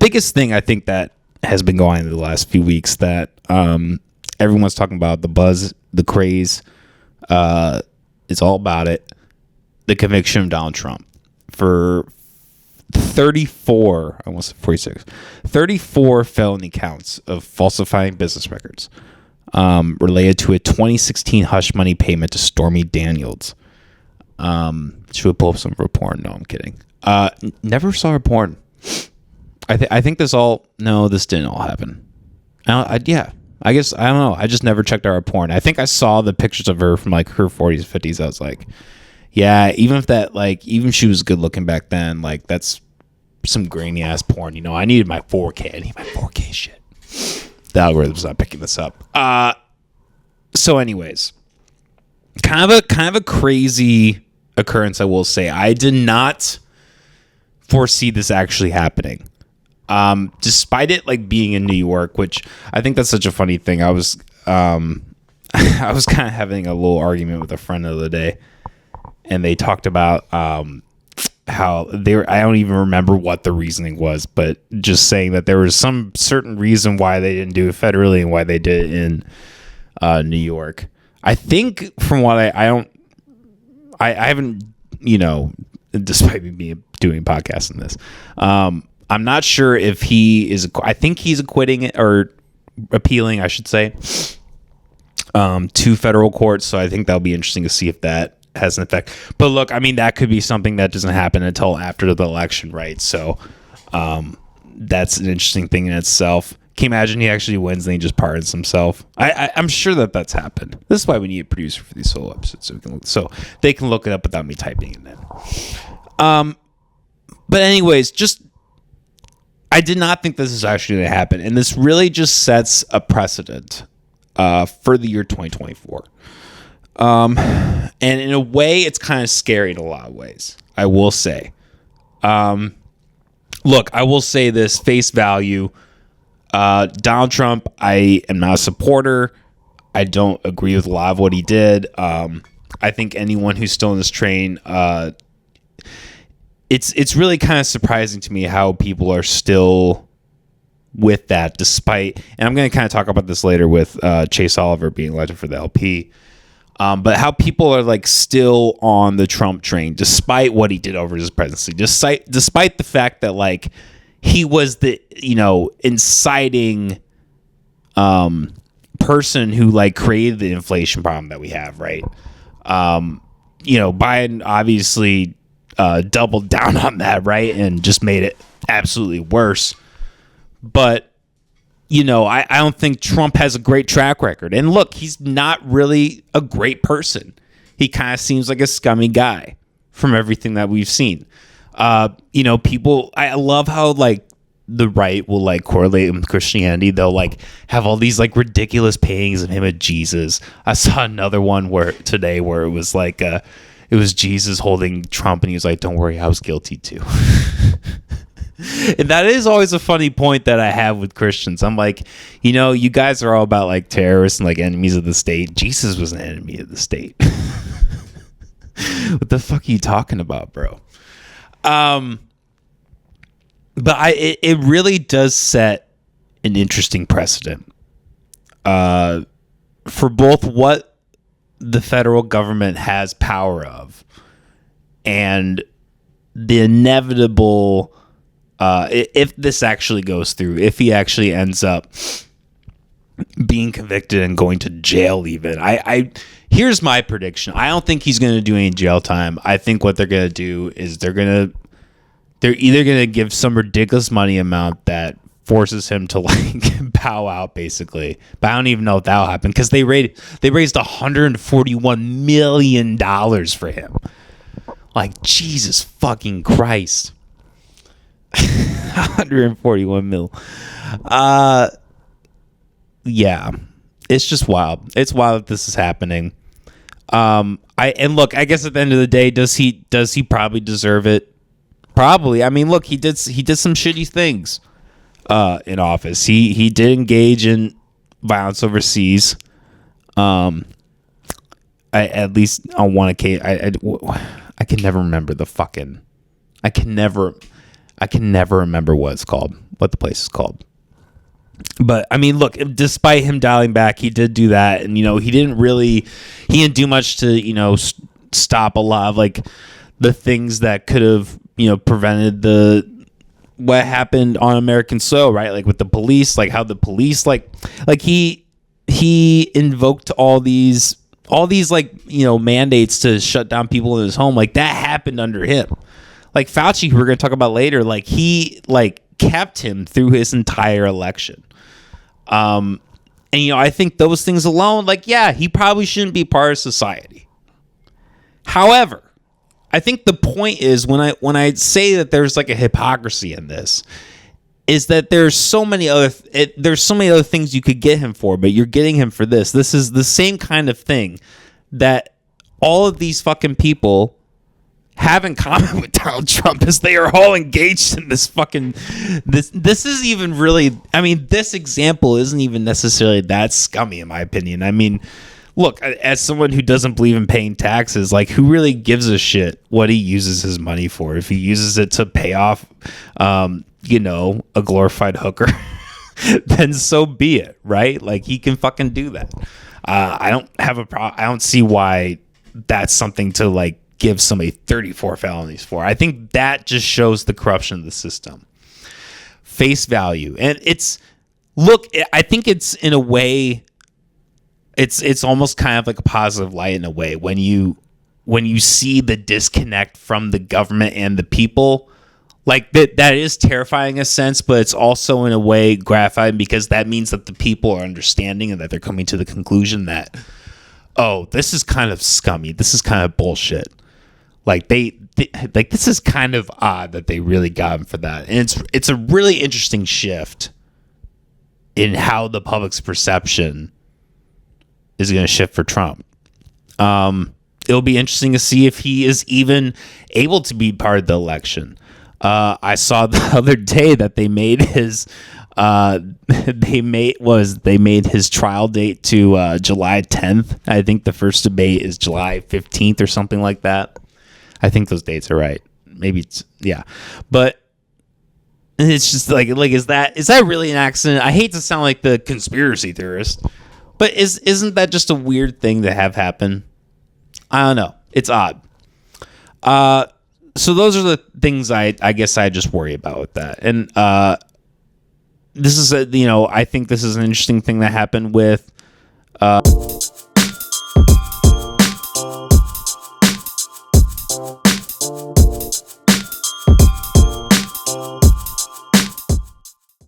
biggest thing I think that has been going on in the last few weeks that everyone's talking about, the buzz, the craze, it's all about it. The conviction of Donald Trump for 34 felony counts of falsifying business records related to a 2016 hush money payment to Stormy Daniels. Should we pull up some of her porn? No, I'm kidding. Never saw her porn. I think this didn't all happen. I guess, I don't know. I just never checked out her porn. I think I saw the pictures of her from like her 40s, 50s. I was like, yeah, even if that, like, even she was good looking back then, like, that's some grainy ass porn. You know, I needed my 4K. I need my 4K shit. The algorithm's not picking this up. So anyways, kind of a crazy occurrence, I will say. I did not foresee this actually happening. Despite it like being in New York, which I think that's such a funny thing. I was kind of having a little argument with a friend the other day, and they talked about how I don't even remember what the reasoning was, but just saying that there was some certain reason why they didn't do it federally and why they did it in New York. I think from what I haven't, you know, despite me doing podcasts in this, I'm not sure if he is. I think he's acquitting it or appealing, I should say, to federal courts. So I think that'll be interesting to see if that has an effect. But look, I mean, that could be something that doesn't happen until after the election, right? So that's an interesting thing in itself. Can you imagine he actually wins and he just pardons himself? I'm sure that's happened. This is why we need a producer for these solo episodes, so they can look it up without me typing it in. But anyways, I did not think this is actually going to happen, and this really just sets a precedent for the year 2024. And in a way, it's kind of scary in a lot of ways, I will say. Look, I will say this, face value. Donald Trump, I am not a supporter. I don't agree with a lot of what he did. I think anyone who's still in this train, it's really kind of surprising to me how people are still with that, despite, and I'm going to kind of talk about this later with Chase Oliver being elected for the LP, but how people are like still on the Trump train, despite what he did over his presidency, despite the fact that like he was the, you know, inciting person who like created the inflation problem that we have, right? You know, Biden obviously doubled down on that, right? And just made it absolutely worse. But, you know, I don't think Trump has a great track record. And look, he's not really a great person. He kind of seems like a scummy guy from everything that we've seen. You know, people, I love how like the right will like correlate with Christianity. They'll like have all these like ridiculous paintings of him at Jesus. I saw another one where it was like, it was Jesus holding Trump and he was like, don't worry, I was guilty too. And that is always a funny point that I have with Christians. I'm like, you know, you guys are all about like terrorists and like enemies of the state. Jesus was an enemy of the state. What the fuck are you talking about, bro? But it really does set an interesting precedent for both what the federal government has power of and the inevitable, if this actually goes through, if he actually ends up being convicted and going to jail even. Here's my prediction. I don't think he's going to do any jail time. I think what they're going to do is they're either going to give some ridiculous money amount that forces him to like bow out basically. But I don't even know if that'll happen because they raised $141 million for him. Like, Jesus fucking Christ. 141 mil. Yeah. It's just wild. It's wild that this is happening. And look, I guess at the end of the day, does he probably deserve it? Probably. I mean, look, he did some shitty things in office. He did engage in violence overseas. At least on one occasion, I can never remember I can never remember what it's called. what the place is called. But I mean, look, despite him dialing back, he did do that, and he didn't do much to stop a lot of like the things that could have prevented what happened on American soil, right? Like with the police, like how the police like he invoked all these like mandates to shut down people in his home. Like that happened under him. Like Fauci, who we're going to talk about later, like he kept him through his entire election. And I think those things alone, like, yeah, he probably shouldn't be part of society. However, I think the point is when I say that there's like a hypocrisy in this, is that there's so many other things you could get him for, but you're getting him for this. This is the same kind of thing that all of these fucking people have in common with Donald Trump, is they are all engaged in this fucking this is even really, I mean, this example isn't even necessarily that scummy in my opinion. I mean, look, as someone who doesn't believe in paying taxes, like who really gives a shit what he uses his money for? If he uses it to pay off a glorified hooker, then so be it, right? Like he can fucking do that. I don't have a problem. I don't see why that's something to like give somebody 34 felonies for. I think that just shows the corruption of the system. Face value. And I think it's in a way, it's almost kind of like a positive light in a way when you see the disconnect from the government and the people. Like that is terrifying in a sense, but it's also in a way gratifying because that means that the people are understanding and that they're coming to the conclusion that, oh, this is kind of scummy. This is kind of bullshit. Like they like this is kind of odd that they really got him for that. And it's a really interesting shift in how the public's perception is going to shift for Trump. It'll be interesting to see if he is even able to be part of the election. I saw the other day that they made his his trial date to July 10th. I think the first debate is July 15th or something like that. I think those dates are right. Maybe it's, yeah. But it's just like is that really an accident? I hate to sound like the conspiracy theorist, but isn't that just a weird thing to have happen? I don't know. It's odd. So those are the things I guess I just worry about with that. And this is I think this is an interesting thing that happened with